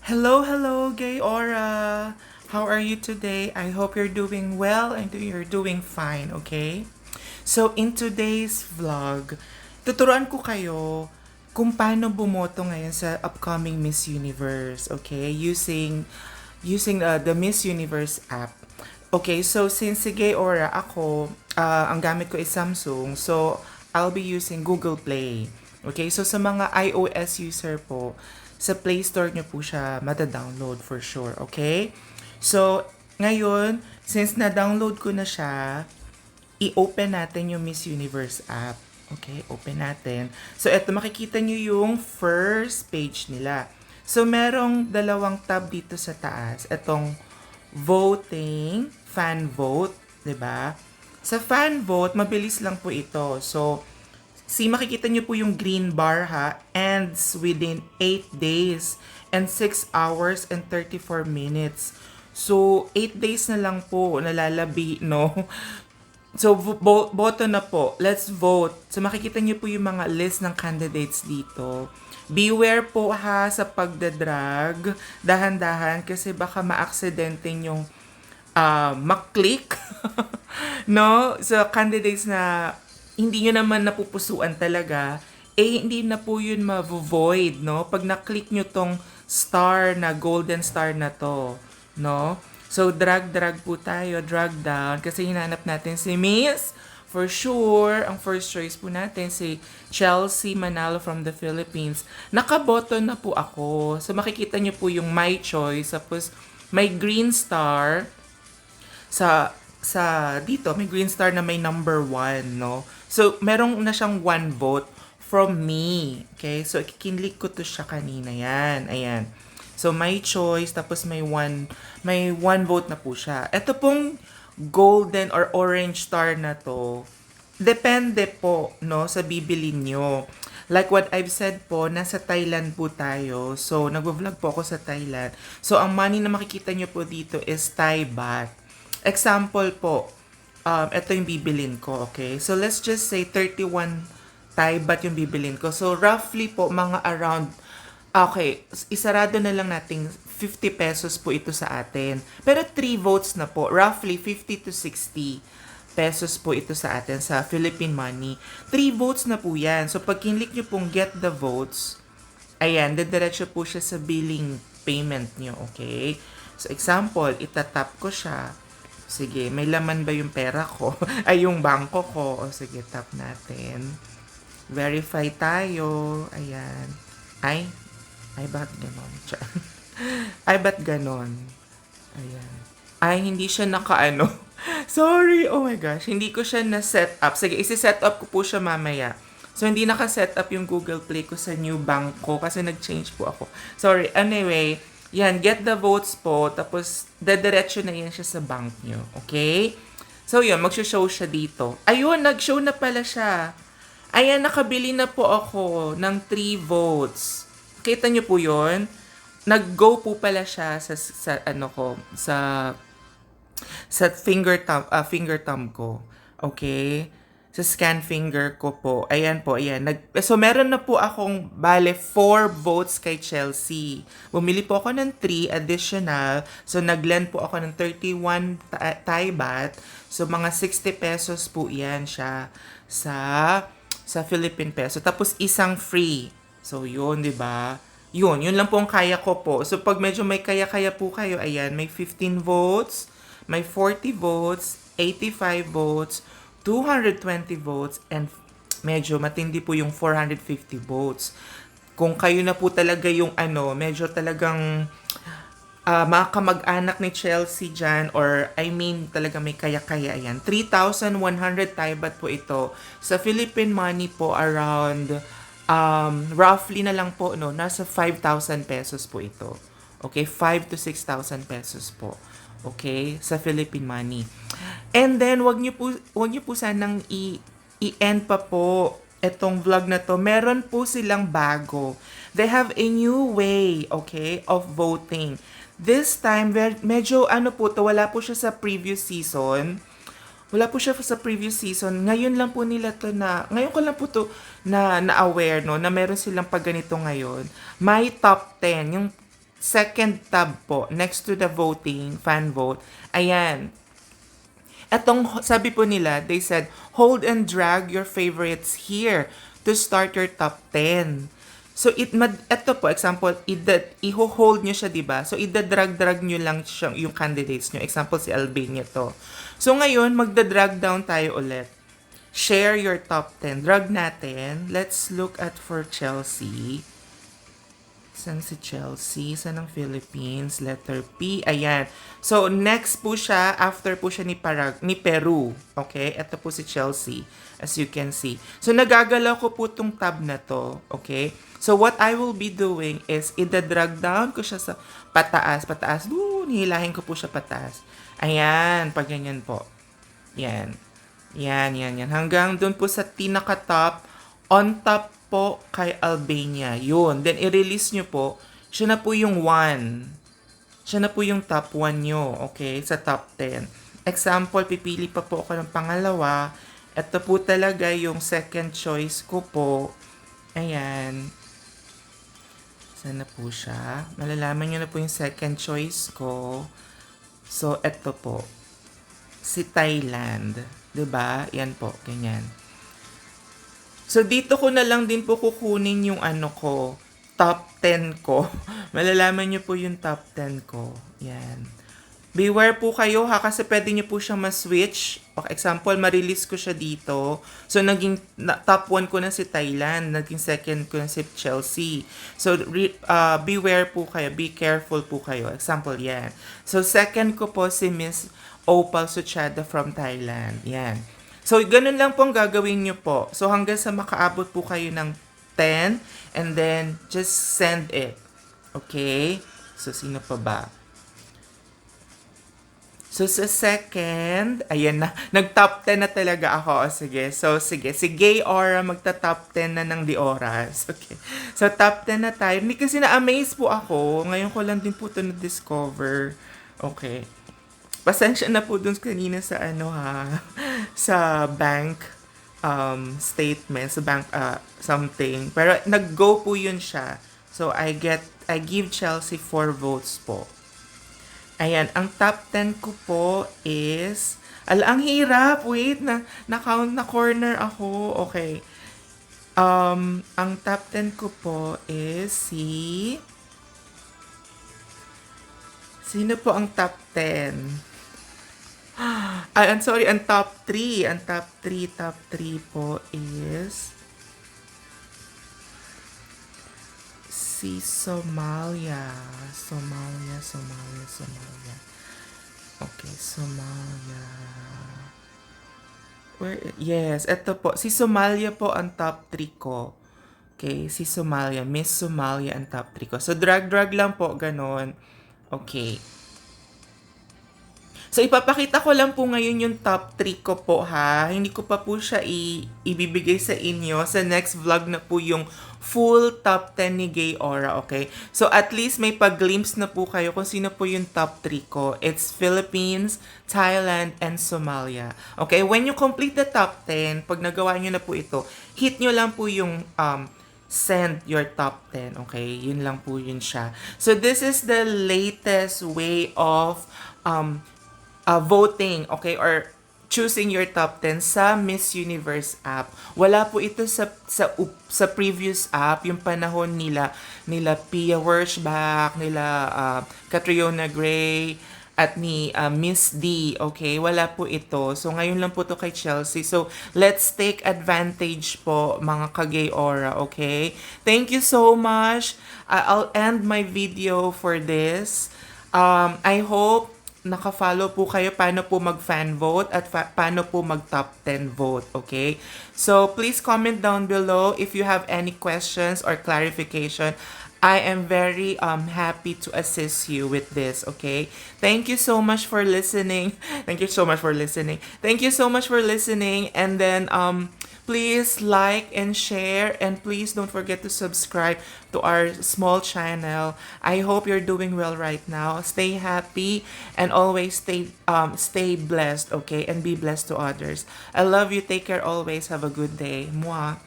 Hello, hello, Gay Aura. How are you today? I hope you're doing well and you're doing fine, okay? So, in today's vlog, tuturuan ko kayo kung paano bumoto ngayon sa upcoming Miss Universe, okay? Using the Miss Universe app. Okay, so since si Gay Aura, ako, ang gamit ko is Samsung, so I'll be using Google Play. Okay, so sa mga iOS user po, sa Play Store nyo po siya mata-download for sure, okay? So, ngayon, since na-download ko na siya, i-open natin yung Miss Universe app. Okay, open natin. So, eto, makikita nyo yung first page nila. So, merong dalawang tab dito sa taas. Etong voting, fan vote, 'di ba? Sa fan vote, mabilis lang po ito. So, makikita nyo po yung green bar ha, ends within 8 days and 6 hours and 34 minutes. So, 8 days na lang po nalalabi, no? So, boto na po. Let's vote. So, makikita niyo po yung mga list ng candidates dito. Beware po ha sa pagdadrag. Dahan-dahan kasi baka ma-aksidente yung maklik. No? So, candidates na hindi nyo naman napupusuan talaga, hindi na po yun ma-void, no? Pag na-click nyo tong star na, golden star na to, no? So, drag po tayo, drag down, kasi hinanap natin si Miss. For sure, ang first choice po natin si Chelsea Manalo from the Philippines. Nakaboto na po ako. So, makikita nyo po yung my choice. Tapos, may green star sa dito, may green star na may number 1, no? So, merong na siyang 1 vote from me. Okay? So, ikikinlik ko to siya kanina. Yan. Ayan. So, my choice, tapos may one vote na po siya. Ito pong golden or orange star na to, depende po, no, sa bibili nyo. Like what I've said po, nasa Thailand po tayo. So, nagvo-vlog po ako sa Thailand. So, ang money na makikita nyo po dito is Thai baht. Example po, ito yung bibilin ko, okay? So, let's just say 31 Thai baht yung bibilin ko. So, roughly po, mga around, okay, isarado na lang nating 50 pesos po ito sa atin. Pero 3 votes na po, roughly 50 to 60 pesos po ito sa atin sa Philippine money. 3 votes na po yan. So, pag kinlik nyo pong get the votes, ayan, diretso po siya sa billing payment nyo, okay? So, example, itatap ko siya. Sige, may laman ba yung pera ko? Ay, yung bangko ko. O, sige, tap natin. Verify tayo. Ayan. Ay, ba't ganon? Ay, ba't ganon? Ayan. Ay, hindi siya nakaano. Sorry, oh my gosh. Hindi ko siya na-set up. Sige, isi-set up ko po siya mamaya. So, hindi naka-set up yung Google Play ko sa new bank ko kasi nag-change po ako. Sorry. Anyway, yan, get the votes po. Tapos, dediretso na yan siya sa bank nyo. Okay? So, yun, mag-show siya dito. Ayun, nag-show na pala siya. Ayan, nakabili na po ako ng 3 votes. Kita nyo po yun? Nag-go po pala siya sa ano ko, sa finger thumb ko. Okay? Sa scan finger ko po. Ayan po, ayan. So, meron na po akong, bale, 4 votes kay Chelsea. Bumili po ako ng 3 additional. So, nag-lend po ako ng 31 Thai baht. So, mga 60 pesos po yan siya sa Philippine peso. Tapos, isang free. So, yun, di ba? Yun lang po ang kaya ko po. So, pag medyo may kaya-kaya po kayo, ayan, may 15 votes, may 40 votes, 85 votes, 220 votes, and medyo matindi po yung 450 votes. Kung kayo na po talaga yung medyo talagang mga kamag-anak ni Chelsea dyan, or I mean talaga may kaya-kaya yan. 3,100 Thai baht po ito. Sa Philippine money po around roughly na lang po, no, nasa 5,000 pesos po ito. Okay, 5 to 6,000 pesos po. Okay, sa Philippine money. And then, wag niyo po sanang i-end pa po etong vlog na to. Meron po silang bago. They have a new way, okay, of voting. This time, medyo po to, wala po siya sa previous season. Wala po siya sa previous season. Ngayon lang po nila to ngayon ko lang po to na-aware, no, na meron silang pag ganito ngayon. My top 10, yung second tab po, next to the voting, fan vote, ayan. Etong, sabi po nila, they said, hold and drag your favorites here to start your top 10. So, eto po, example, i-hold nyo siya, diba? So, ida-drag-drag nyo lang siya, yung candidates nyo. Example, si Albania to. So, ngayon, magda-drag down tayo ulit. Share your top 10. Drag natin. Let's look at for Chelsea. Saan si Chelsea? Saan ang Philippines? Letter P. Ayan. So, next po siya, after po siya ni Peru. Okay? Ito po si Chelsea, as you can see. So, nagagalaw ko po tong tab na to. Okay? So, what I will be doing is, ida-drag down ko siya sa pataas. Hihilahin ko po siya pataas. Ayan. Pag ganyan po. Yan. Yan. Hanggang dun po sa tinaka-top, on top po kay Albania. Yun. Then, i-release nyo po. Siya na po yung 1. Siya na po yung top 1 nyo. Okay? Sa top 10. Example, pipili pa po ako ng pangalawa. Ito po talaga yung second choice ko po. Ayan. Saan na po siya? Malalaman nyo na po yung second choice ko. So, ito po. Si Thailand. 'Di ba? Yan po. Ganyan. So, dito ko na lang din po kukunin yung top 10 ko. Malalaman nyo po yung top 10 ko. Yan. Beware po kayo ha, kasi pwede nyo po siyang ma-switch. For example, ma-release ko siya dito. So, naging top 1 ko na si Thailand. Naging second ko na si Chelsea. So, beware po kayo. Be careful po kayo. Example, yan. So, second ko po si Miss Opal Suchada from Thailand. Yan. So, ganun lang pong gagawin nyo po. So, hanggang sa makaabot po kayo ng 10, and then, just send it. Okay? So, sino pa ba? So, sa second, ayan na, nag-top 10 na talaga ako. O, sige. So, sige. Si Gay Aura, magta-top 10 na ng Di Oras. Okay. So, top 10 na tayo. Hindi kasi na-amaze po ako. Ngayon ko lang din po ito na-discover. Okay. Pasensya na po dun kanina sa sa bank statement, sa bank something. Pero nag-go po yun siya. So I give Chelsea 4 votes po. Ayan, ang top 10 ko po is, ang hirap, wait, na-count na corner ako. Okay. Ang top 10 ko po is sino po ang top 10? I'm sorry, ang top 3. Ang top 3 po is si Somalia. Okay, Somalia. Yes, eto po. Si Somalia po ang top 3 ko. Okay, si Somalia. Miss Somalia ang top 3 ko. So, drag lang po, ganon. Okay. So, ipapakita ko lang po ngayon yung top 3 ko po, ha. Hindi ko pa po siya ibibigay sa inyo. Sa next vlog na po yung full top 10 ni Gay Aura, okay? So, at least may pag-glimpse na po kayo kung sino po yung top 3 ko. It's Philippines, Thailand, and Somalia. Okay? When you complete the top 10, pag nagawa nyo na po ito, hit nyo lang po yung send your top 10, okay? Yun lang po yun siya. So, this is the latest way of voting, okay, or choosing your top 10 sa Miss Universe app. Wala po ito sa previous app, yung panahon nila Pia Wurtzbach, nila Catriona Gray, at ni Miss D, okay? Wala po ito. So, ngayon lang po to kay Chelsea. So, let's take advantage po, mga ka-Gay Aura, okay? Thank you so much. I'll end my video for this. I hope naka-follow po kayo paano po mag-fan vote at paano po mag-top 10 vote, okay? So, please comment down below if you have any questions or clarification. I am very happy to assist you with this, okay? Thank you so much for listening. Thank you so much for listening. And then, please like and share, and please don't forget to subscribe to our small channel. I hope you're doing well right now. Stay happy and always stay blessed, okay? And be blessed to others. I love you. Take care always. Have a good day. Mwah.